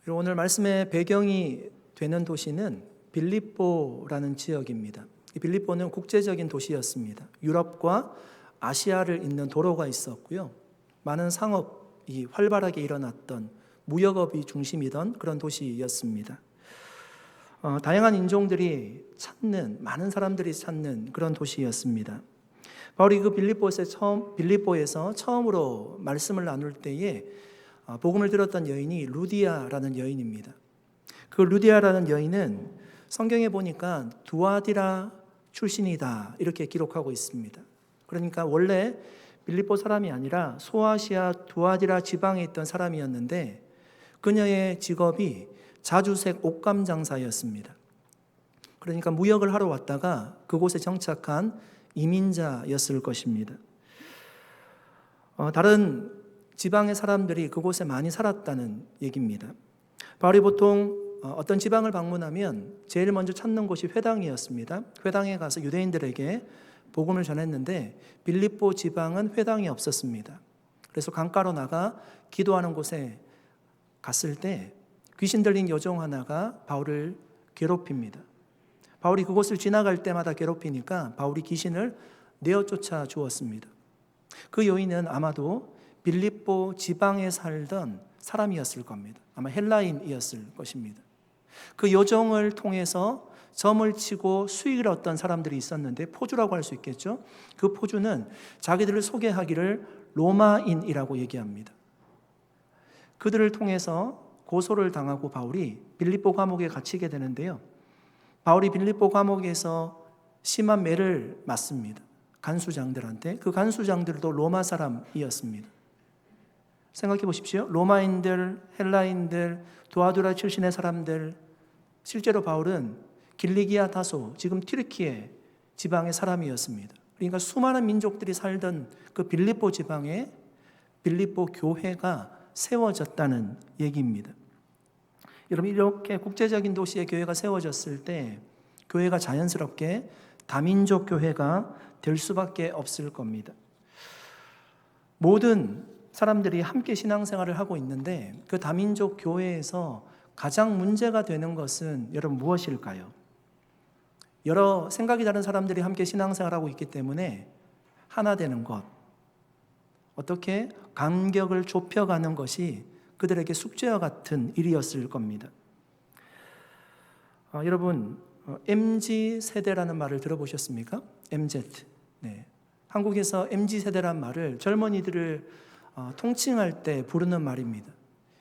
오늘 말씀의 배경이 되는 도시는 빌립보라는 지역입니다. 이 빌립보는 국제적인 도시였습니다. 유럽과 아시아를 잇는 도로가 있었고요. 많은 상업이 활발하게 일어났던 무역업이 중심이던 그런 도시였습니다. 다양한 인종들이 찾는, 많은 사람들이 찾는 그런 도시였습니다. 바울이 그 빌립보에서 처음으로 말씀을 나눌 때에 복음을 들었던 여인이 루디아라는 여인입니다. 그 루디아라는 여인은 성경에 보니까 두아디라 출신이다 이렇게 기록하고 있습니다. 그러니까 원래 빌립보 사람이 아니라 소아시아 두아디라 지방에 있던 사람이었는데 그녀의 직업이 자주색 옷감 장사였습니다. 그러니까 무역을 하러 왔다가 그곳에 정착한 이민자였을 것입니다. 다른 지방의 사람들이 그곳에 많이 살았다는 얘기입니다. 바울이 보통 어떤 지방을 방문하면 제일 먼저 찾는 곳이 회당이었습니다. 회당에 가서 유대인들에게 복음을 전했는데 빌립보 지방은 회당이 없었습니다. 그래서 강가로 나가 기도하는 곳에 갔을 때 귀신 들린 여종 하나가 바울을 괴롭힙니다. 바울이 그곳을 지나갈 때마다 괴롭히니까 바울이 귀신을 내어 쫓아 주었습니다. 그 여인은 아마도 빌립보 지방에 살던 사람이었을 겁니다. 아마 헬라인이었을 것입니다. 그 여종을 통해서 점을 치고 수익을 얻던 사람들이 있었는데 포주라고 할 수 있겠죠. 그 포주는 자기들을 소개하기를 로마인이라고 얘기합니다. 그들을 통해서 고소를 당하고 바울이 빌립보 감옥에 갇히게 되는데요. 바울이 빌립보 감옥에서 심한 매를 맞습니다. 간수장들한테. 그 간수장들도 로마 사람이었습니다. 생각해 보십시오. 로마인들, 헬라인들, 두아두라 출신의 사람들, 실제로 바울은 길리기아 다소, 지금 튀르키예 지방의 사람이었습니다. 그러니까 수많은 민족들이 살던 그 빌립보 지방에 빌립보 교회가 세워졌다는 얘기입니다. 여러분, 이렇게 국제적인 도시에 교회가 세워졌을 때 교회가 자연스럽게 다민족 교회가 될 수밖에 없을 겁니다. 모든 사람들이 함께 신앙생활을 하고 있는데 그 다민족 교회에서 가장 문제가 되는 것은 여러분 무엇일까요? 여러 생각이 다른 사람들이 함께 신앙생활하고 있기 때문에 하나 되는 것, 어떻게 간격을 좁혀가는 것이 그들에게 숙제와 같은 일이었을 겁니다. 여러분, MZ세대라는 말을 들어보셨습니까? MZ. 네. 한국에서 MZ세대란 말을 젊은이들을 통칭할 때 부르는 말입니다.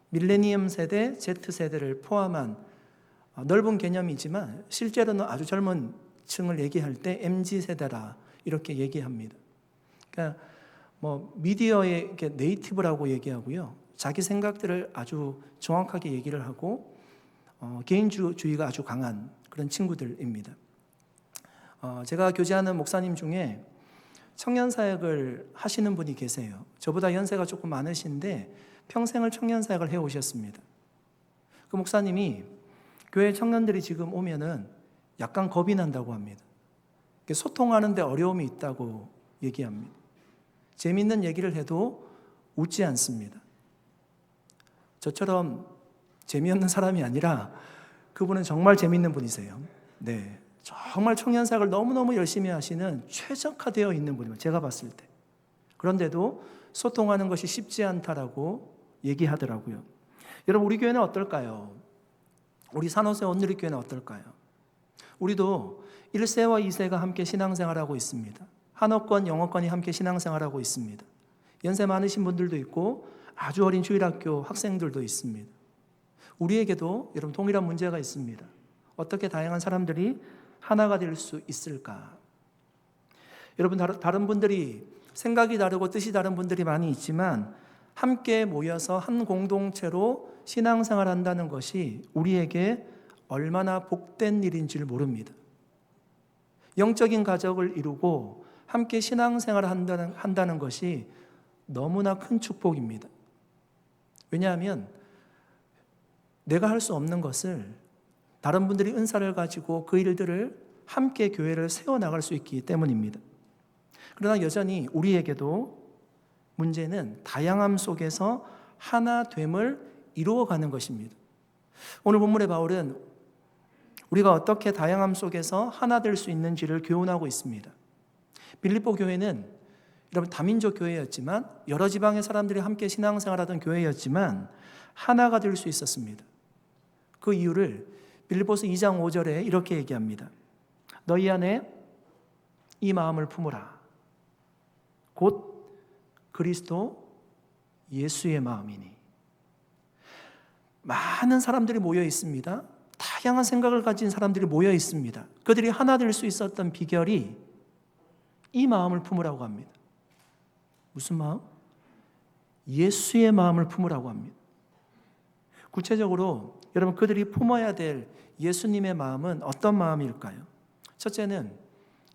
밀레니엄 세대, Z세대를 포함한 넓은 개념이지만 실제로는 아주 젊은 층을 얘기할 때 MZ세대라 이렇게 얘기합니다. 그러니까 미디어의 네이티브라고 얘기하고요. 자기 생각들을 아주 정확하게 얘기를 하고 개인주의가 아주 강한 그런 친구들입니다. 제가 교제하는 목사님 중에 청년사역을 하시는 분이 계세요. 저보다 연세가 조금 많으신데 평생을 청년사역을 해오셨습니다. 그 목사님이 교회 청년들이 지금 오면은 약간 겁이 난다고 합니다. 소통하는데 어려움이 있다고 얘기합니다. 재밌는 얘기를 해도 웃지 않습니다. 저처럼 재미없는 사람이 아니라 그분은 정말 재밌는 분이세요. 네, 정말 청년사역을 너무너무 열심히 하시는 최적화되어 있는 분입니다. 제가 봤을 때. 그런데도 소통하는 것이 쉽지 않다라고 얘기하더라고요. 여러분, 우리 교회는 어떨까요? 우리 산호세 온누리교회는 어떨까요? 우리도 1세와 2세가 함께 신앙생활하고 있습니다. 한어권, 영어권이 함께 신앙생활하고 있습니다. 연세 많으신 분들도 있고 아주 어린 주일학교 학생들도 있습니다. 우리에게도 여러분 동일한 문제가 있습니다. 어떻게 다양한 사람들이 하나가 될 수 있을까? 여러분, 다른 분들이 생각이 다르고 뜻이 다른 분들이 많이 있지만 함께 모여서 한 공동체로 신앙생활 한다는 것이 우리에게 얼마나 복된 일인지를 모릅니다. 영적인 가족을 이루고 함께 신앙생활을 한다는 것이 너무나 큰 축복입니다. 왜냐하면 내가 할 수 없는 것을 다른 분들이 은사를 가지고 그 일들을 함께 교회를 세워나갈 수 있기 때문입니다. 그러나 여전히 우리에게도 문제는 다양함 속에서 하나됨을 이루어가는 것입니다. 오늘 본문의 바울은 우리가 어떻게 다양함 속에서 하나 될 수 있는지를 교훈하고 있습니다. 빌립보 교회는 여러분 다민족 교회였지만 여러 지방의 사람들이 함께 신앙생활하던 교회였지만 하나가 될 수 있었습니다. 그 이유를 빌립보서 2장 5절에 이렇게 얘기합니다. 너희 안에 이 마음을 품으라. 곧 그리스도 예수의 마음이니. 많은 사람들이 모여 있습니다. 다양한 생각을 가진 사람들이 모여 있습니다. 그들이 하나 될 수 있었던 비결이 이 마음을 품으라고 합니다. 무슨 마음? 예수의 마음을 품으라고 합니다. 구체적으로 여러분 그들이 품어야 될 예수님의 마음은 어떤 마음일까요? 첫째는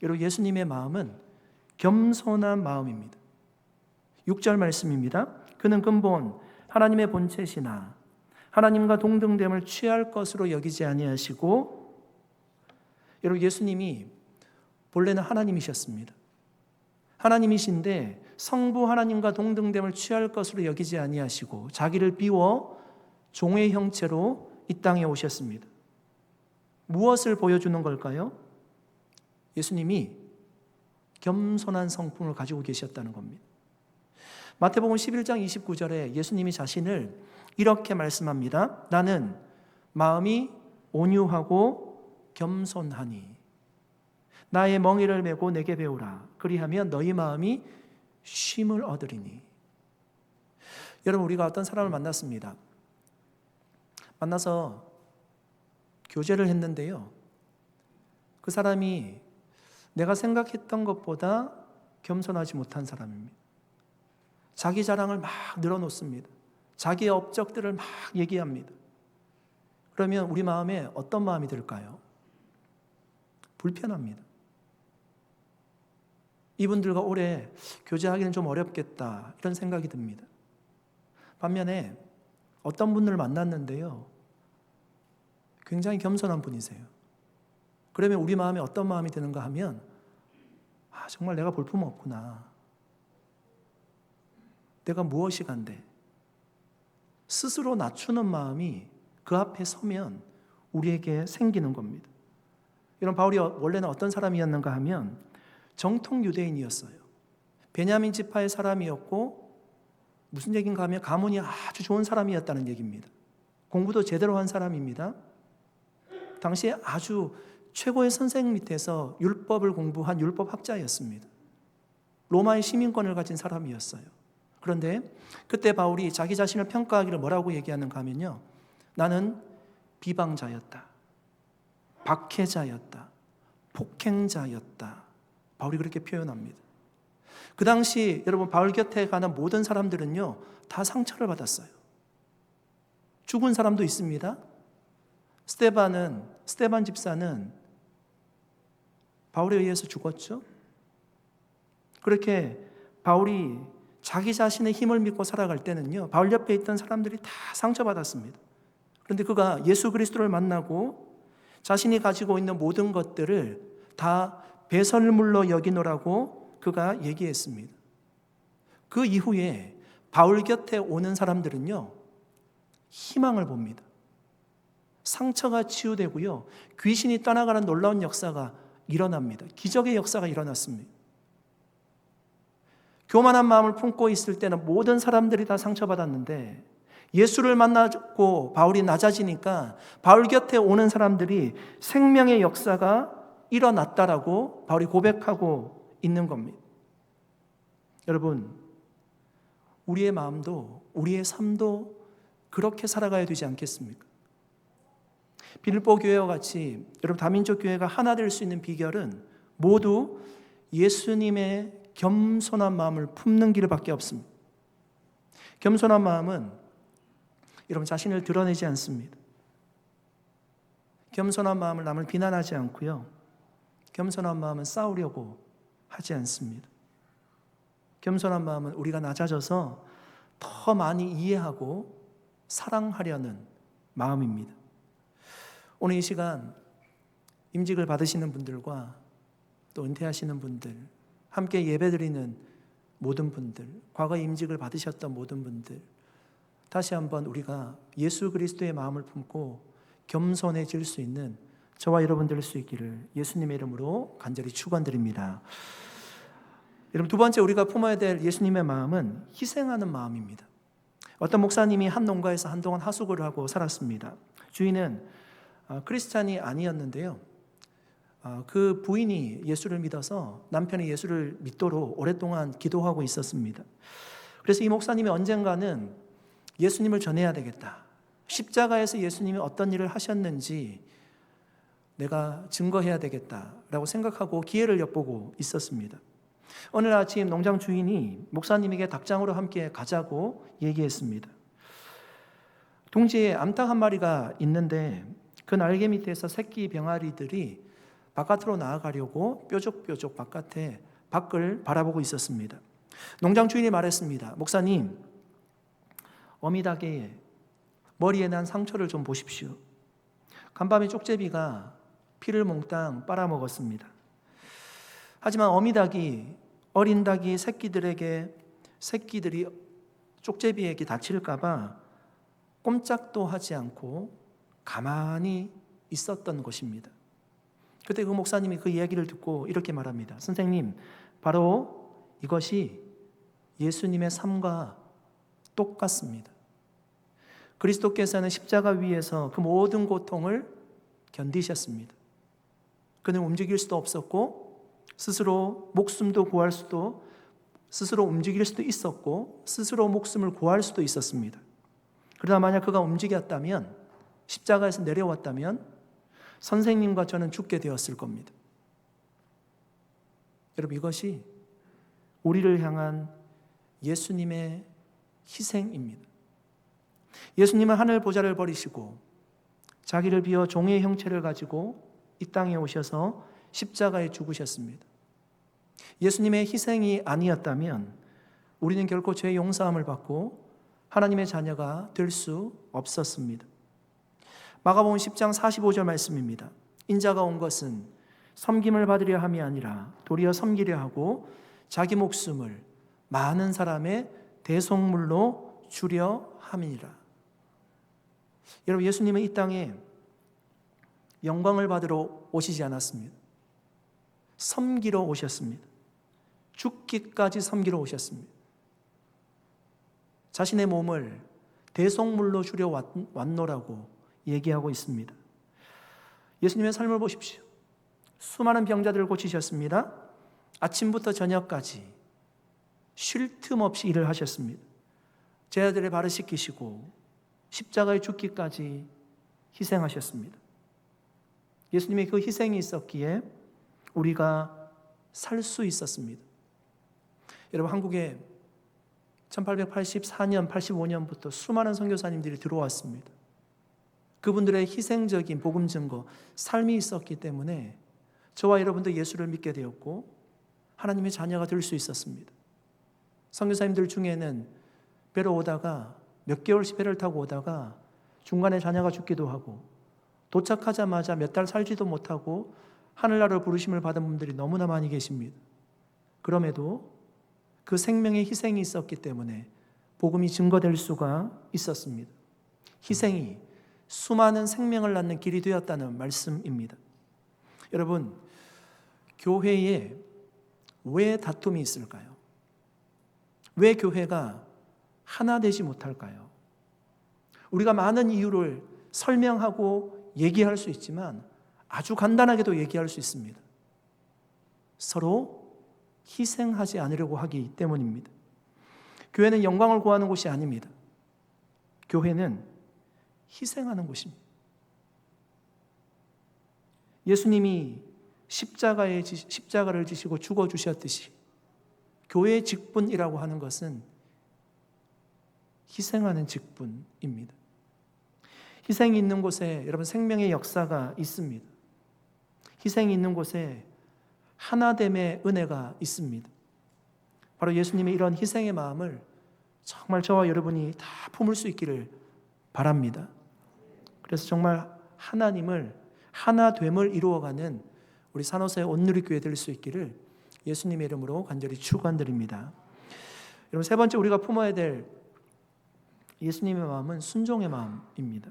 여러분 예수님의 마음은 겸손한 마음입니다. 6절 말씀입니다. 그는 근본 하나님의 본체시나 하나님과 동등됨을 취할 것으로 여기지 아니하시고, 여러분 예수님이 본래는 하나님이셨습니다. 하나님이신데 성부 하나님과 동등됨을 취할 것으로 여기지 아니하시고 자기를 비워 종의 형체로 이 땅에 오셨습니다. 무엇을 보여주는 걸까요? 예수님이 겸손한 성품을 가지고 계셨다는 겁니다. 마태복음 11장 29절에 예수님이 자신을 이렇게 말씀합니다. 나는 마음이 온유하고 겸손하니 나의 멍에를 메고 내게 배우라. 그리하면 너희 마음이 쉼을 얻으리니. 여러분 우리가 어떤 사람을 만났습니다. 만나서 교제를 했는데요. 그 사람이 내가 생각했던 것보다 겸손하지 못한 사람입니다. 자기 자랑을 막 늘어놓습니다. 자기의 업적들을 막 얘기합니다. 그러면 우리 마음에 어떤 마음이 들까요? 불편합니다. 이분들과 오래 교제하기는 좀 어렵겠다 이런 생각이 듭니다. 반면에 어떤 분을 만났는데요. 굉장히 겸손한 분이세요. 그러면 우리 마음에 어떤 마음이 드는가 하면 정말 내가 볼품없구나. 내가 무엇이 간데. 스스로 낮추는 마음이 그 앞에 서면 우리에게 생기는 겁니다. 이런 바울이 원래는 어떤 사람이었는가 하면 정통 유대인이었어요. 베냐민 지파의 사람이었고 무슨 얘기인가 하면 가문이 아주 좋은 사람이었다는 얘기입니다. 공부도 제대로 한 사람입니다. 당시에 아주 최고의 선생 밑에서 율법을 공부한 율법학자였습니다. 로마의 시민권을 가진 사람이었어요. 그런데 그때 바울이 자기 자신을 평가하기를 뭐라고 얘기하는가 하면요. 나는 비방자였다. 박해자였다. 폭행자였다. 바울이 그렇게 표현합니다. 그 당시 여러분 바울 곁에 가는 모든 사람들은요. 다 상처를 받았어요. 죽은 사람도 있습니다. 스데반 집사는 바울에 의해서 죽었죠. 그렇게 바울이 자기 자신의 힘을 믿고 살아갈 때는요. 바울 옆에 있던 사람들이 다 상처받았습니다. 그런데 그가 예수 그리스도를 만나고 자신이 가지고 있는 모든 것들을 다 배설물로 여기노라고 그가 얘기했습니다. 그 이후에 바울 곁에 오는 사람들은요. 희망을 봅니다. 상처가 치유되고요. 귀신이 떠나가는 놀라운 역사가 일어납니다. 기적의 역사가 일어났습니다. 교만한 마음을 품고 있을 때는 모든 사람들이 다 상처받았는데 예수를 만나고 바울이 낮아지니까 바울 곁에 오는 사람들이 생명의 역사가 일어났다라고 바울이 고백하고 있는 겁니다. 여러분, 우리의 마음도 우리의 삶도 그렇게 살아가야 되지 않겠습니까? 빌립보 교회와 같이 여러분 다민족 교회가 하나 될 수 있는 비결은 모두 예수님의 겸손한 마음을 품는 길밖에 없습니다. 겸손한 마음은 여러분 자신을 드러내지 않습니다. 겸손한 마음을 남을 비난하지 않고요. 겸손한 마음은 싸우려고 하지 않습니다. 겸손한 마음은 우리가 낮아져서 더 많이 이해하고 사랑하려는 마음입니다. 오늘 이 시간 임직을 받으시는 분들과 또 은퇴하시는 분들, 함께 예배드리는 모든 분들, 과거 임직을 받으셨던 모든 분들, 다시 한번 우리가 예수 그리스도의 마음을 품고 겸손해질 수 있는 저와 여러분 될 수 있기를 예수님의 이름으로 간절히 축원드립니다. 여러분, 두 번째 우리가 품어야 될 예수님의 마음은 희생하는 마음입니다. 어떤 목사님이 한 농가에서 한동안 하수구를 하고 살았습니다. 주인은 크리스찬이 아니었는데요. 그 부인이 예수를 믿어서 남편이 예수를 믿도록 오랫동안 기도하고 있었습니다. 그래서 이 목사님이 언젠가는 예수님을 전해야 되겠다. 십자가에서 예수님이 어떤 일을 하셨는지 내가 증거해야 되겠다라고 생각하고 기회를 엿보고 있었습니다. 어느 아침 농장 주인이 목사님에게 닭장으로 함께 가자고 얘기했습니다. 둥지에 암탉 한 마리가 있는데 그 날개 밑에서 새끼 병아리들이 바깥으로 나아가려고 뾰족뾰족 바깥에 밖을 바라보고 있었습니다. 농장 주인이 말했습니다. 목사님, 어미닭의 머리에 난 상처를 좀 보십시오. 간밤에 쪽제비가 피를 몽땅 빨아먹었습니다. 하지만 어린 닭이 새끼들이 쪽제비에게 다칠까봐 꼼짝도 하지 않고 가만히 있었던 것입니다. 그때 그 목사님이 그 이야기를 듣고 이렇게 말합니다. 선생님, 바로 이것이 예수님의 삶과 똑같습니다. 그리스도께서는 십자가 위에서 그 모든 고통을 견디셨습니다. 그는 움직일 수도 없었고 스스로 목숨도 구할 수도, 스스로 움직일 수도 있었고 스스로 목숨을 구할 수도 있었습니다. 그러나 만약 그가 움직였다면, 십자가에서 내려왔다면 선생님과 저는 죽게 되었을 겁니다. 여러분, 이것이 우리를 향한 예수님의 희생입니다. 예수님은 하늘 보좌를 버리시고 자기를 비워 종의 형체를 가지고 이 땅에 오셔서 십자가에 죽으셨습니다. 예수님의 희생이 아니었다면 우리는 결코 죄의 용서함을 받고 하나님의 자녀가 될 수 없었습니다. 마가복음 10장 45절 말씀입니다. 인자가 온 것은 섬김을 받으려 함이 아니라 도리어 섬기려 하고 자기 목숨을 많은 사람의 대속물로 주려 함이니라. 여러분, 예수님은 이 땅에 영광을 받으러 오시지 않았습니다. 섬기러 오셨습니다. 죽기까지 섬기러 오셨습니다. 자신의 몸을 대속물로 주려 왔노라고 얘기하고 있습니다. 예수님의 삶을 보십시오. 수많은 병자들을 고치셨습니다. 아침부터 저녁까지 쉴 틈 없이 일을 하셨습니다. 제자들의 발을 씻기시고 십자가에 죽기까지 희생하셨습니다. 예수님의 그 희생이 있었기에 우리가 살 수 있었습니다. 여러분, 한국에 1884년, 85년부터 수많은 선교사님들이 들어왔습니다. 그분들의 희생적인 복음 증거, 삶이 있었기 때문에 저와 여러분도 예수를 믿게 되었고 하나님의 자녀가 될 수 있었습니다. 선교사님들 중에는 배로 오다가 몇 개월씩 배를 타고 오다가 중간에 자녀가 죽기도 하고 도착하자마자 몇 달 살지도 못하고 하늘나라로 부르심을 받은 분들이 너무나 많이 계십니다. 그럼에도 그 생명의 희생이 있었기 때문에 복음이 증거될 수가 있었습니다. 희생이 수많은 생명을 낳는 길이 되었다는 말씀입니다. 여러분, 교회에 왜 다툼이 있을까요? 왜 교회가 하나 되지 못할까요? 우리가 많은 이유를 설명하고 얘기할 수 있지만 아주 간단하게도 얘기할 수 있습니다. 서로 희생하지 않으려고 하기 때문입니다. 교회는 영광을 구하는 곳이 아닙니다. 교회는 희생하는 곳입니다. 예수님이 십자가를 지시고 죽어주셨듯이 교회의 직분이라고 하는 것은 희생하는 직분입니다. 희생이 있는 곳에 여러분 생명의 역사가 있습니다. 희생이 있는 곳에 하나됨의 은혜가 있습니다. 바로 예수님의 이런 희생의 마음을 정말 저와 여러분이 다 품을 수 있기를 바랍니다. 그래서 정말 하나님을 하나됨을 이루어가는 우리 산호사의 온누리교회 될 수 있기를 예수님의 이름으로 간절히 축원드립니다. 여러분, 세 번째 우리가 품어야 될 예수님의 마음은 순종의 마음입니다.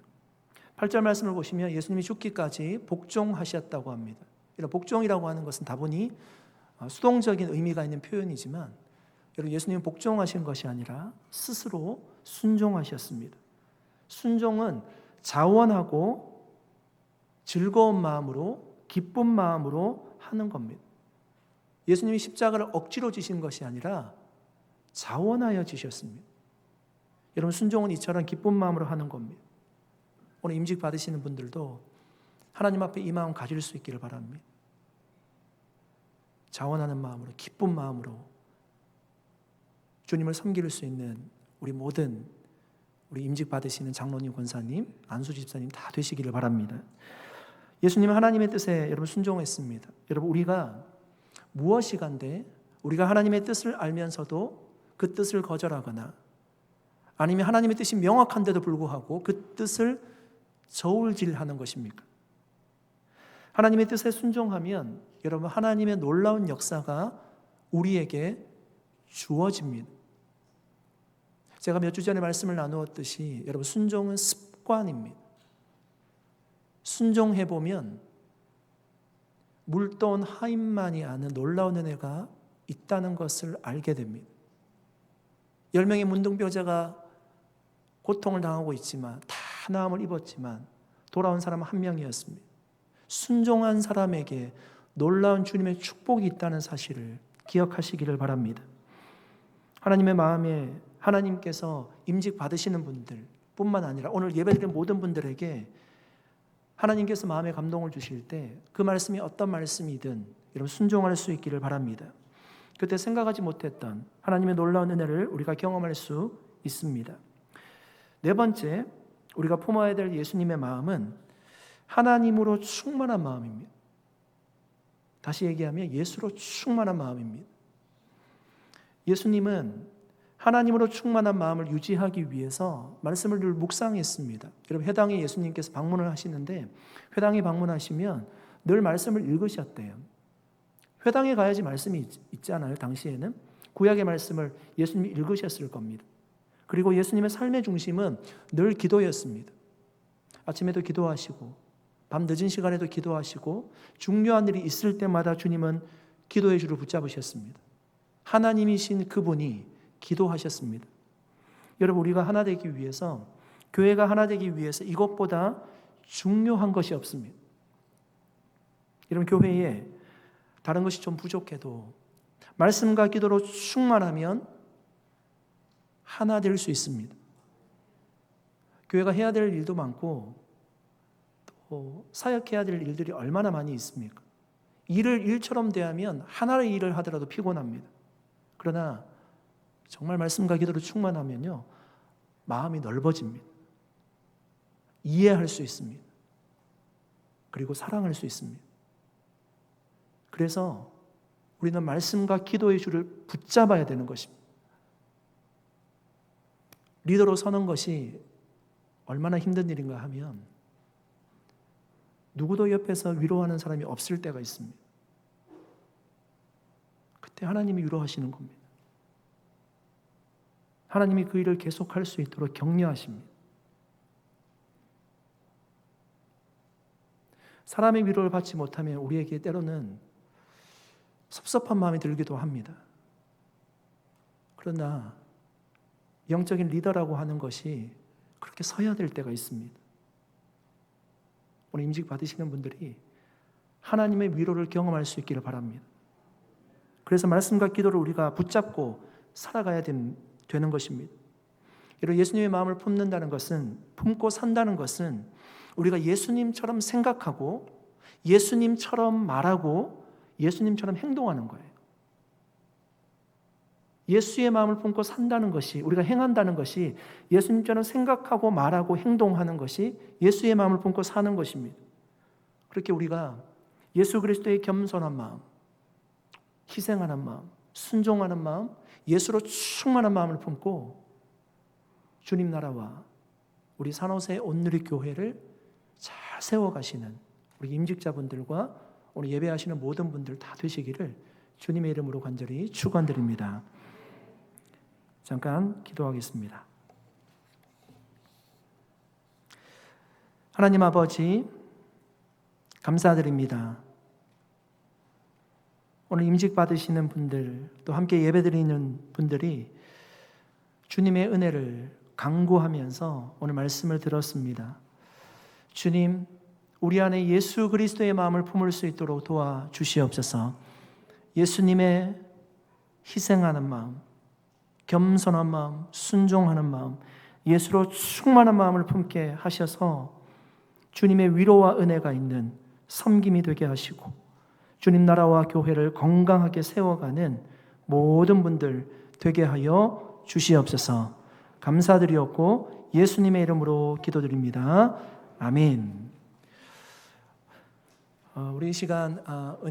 8절 말씀을 보시면 예수님이 죽기까지 복종하셨다고 합니다. 이런 복종이라고 하는 것은 다분히 수동적인 의미가 있는 표현이지만 여러분, 예수님은 복종하신 것이 아니라 스스로 순종하셨습니다. 순종은 자원하고 즐거운 마음으로, 기쁜 마음으로 하는 겁니다. 예수님이 십자가를 억지로 지신 것이 아니라 자원하여 지셨습니다. 여러분, 순종은 이처럼 기쁜 마음으로 하는 겁니다. 오늘 임직 받으시는 분들도 하나님 앞에 이 마음 가질 수 있기를 바랍니다. 자원하는 마음으로, 기쁜 마음으로 주님을 섬길 수 있는 우리 모든 우리 임직 받으시는 장로님, 권사님, 안수 집사님 다 되시기를 바랍니다. 예수님은 하나님의 뜻에 여러분 순종했습니다. 여러분, 우리가 무엇이간데 우리가 하나님의 뜻을 알면서도 그 뜻을 거절하거나 아니면 하나님의 뜻이 명확한데도 불구하고 그 뜻을 저울질하는 것입니까? 하나님의 뜻에 순종하면 여러분, 하나님의 놀라운 역사가 우리에게 주어집니다. 제가 몇 주 전에 말씀을 나누었듯이 여러분, 순종은 습관입니다. 순종해보면 물떠온 하인만이 아는 놀라운 은혜가 있다는 것을 알게 됩니다. 10명의 문둥병자가 고통을 당하고 있지만 다 나음을 입었지만 돌아온 사람은 한 명이었습니다. 순종한 사람에게 놀라운 주님의 축복이 있다는 사실을 기억하시기를 바랍니다. 하나님의 마음에 하나님께서 임직 받으시는 분들 뿐만 아니라 오늘 예배드린 모든 분들에게 하나님께서 마음에 감동을 주실 때 그 말씀이 어떤 말씀이든 여러분 순종할 수 있기를 바랍니다. 그때 생각하지 못했던 하나님의 놀라운 은혜를 우리가 경험할 수 있습니다. 네 번째, 우리가 품어야 될 예수님의 마음은 하나님으로 충만한 마음입니다. 다시 얘기하면 예수로 충만한 마음입니다. 예수님은 하나님으로 충만한 마음을 유지하기 위해서 말씀을 늘 묵상했습니다. 여러분, 회당에 예수님께서 방문을 하시는데 회당에 방문하시면 늘 말씀을 읽으셨대요. 회당에 가야지 말씀이 있잖아요. 당시에는 구약의 말씀을 예수님이 읽으셨을 겁니다. 그리고 예수님의 삶의 중심은 늘 기도였습니다. 아침에도 기도하시고 밤 늦은 시간에도 기도하시고 중요한 일이 있을 때마다 주님은 기도의 줄을 붙잡으셨습니다. 하나님이신 그분이 기도하셨습니다. 여러분, 우리가 하나 되기 위해서, 교회가 하나 되기 위해서 이것보다 중요한 것이 없습니다. 여러분, 교회에 다른 것이 좀 부족해도 말씀과 기도로 충만하면 하나 될 수 있습니다. 교회가 해야 될 일도 많고 또 사역해야 될 일들이 얼마나 많이 있습니까? 일을 일처럼 대하면 하나의 일을 하더라도 피곤합니다. 그러나 정말 말씀과 기도로 충만하면요, 마음이 넓어집니다. 이해할 수 있습니다. 그리고 사랑할 수 있습니다. 그래서 우리는 말씀과 기도의 줄을 붙잡아야 되는 것입니다. 리더로 서는 것이 얼마나 힘든 일인가 하면 누구도 옆에서 위로하는 사람이 없을 때가 있습니다. 그때 하나님이 위로하시는 겁니다. 하나님이 그 일을 계속할 수 있도록 격려하십니다. 사람의 위로를 받지 못하면 우리에게 때로는 섭섭한 마음이 들기도 합니다. 그러나 영적인 리더라고 하는 것이 그렇게 서야 될 때가 있습니다. 오늘 임직 받으시는 분들이 하나님의 위로를 경험할 수 있기를 바랍니다. 그래서 말씀과 기도를 우리가 붙잡고 살아가야 되는 것입니다. 여러분, 예수님의 마음을 품는다는 것은, 품고 산다는 것은 우리가 예수님처럼 생각하고 예수님처럼 말하고 예수님처럼 행동하는 거예요. 예수의 마음을 품고 산다는 것이, 우리가 행한다는 것이 예수님처럼 생각하고 말하고 행동하는 것이 예수의 마음을 품고 사는 것입니다. 그렇게 우리가 예수 그리스도의 겸손한 마음, 희생하는 마음, 순종하는 마음, 예수로 충만한 마음을 품고 주님 나라와 우리 산호세 온누리 교회를 잘 세워가시는 우리 임직자분들과 오늘 예배하시는 모든 분들 다 되시기를 주님의 이름으로 간절히 축원드립니다. 잠깐 기도하겠습니다. 하나님 아버지, 감사드립니다. 오늘 임직 받으시는 분들, 또 함께 예배드리는 분들이 주님의 은혜를 강구하면서 오늘 말씀을 들었습니다. 주님, 우리 안에 예수 그리스도의 마음을 품을 수 있도록 도와주시옵소서. 예수님의 희생하는 마음, 겸손한 마음, 순종하는 마음, 예수로 충만한 마음을 품게 하셔서 주님의 위로와 은혜가 있는 섬김이 되게 하시고 주님 나라와 교회를 건강하게 세워가는 모든 분들 되게 하여 주시옵소서. 감사드리옵고 예수님의 이름으로 기도드립니다. 아멘. 우리 이 시간 은퇴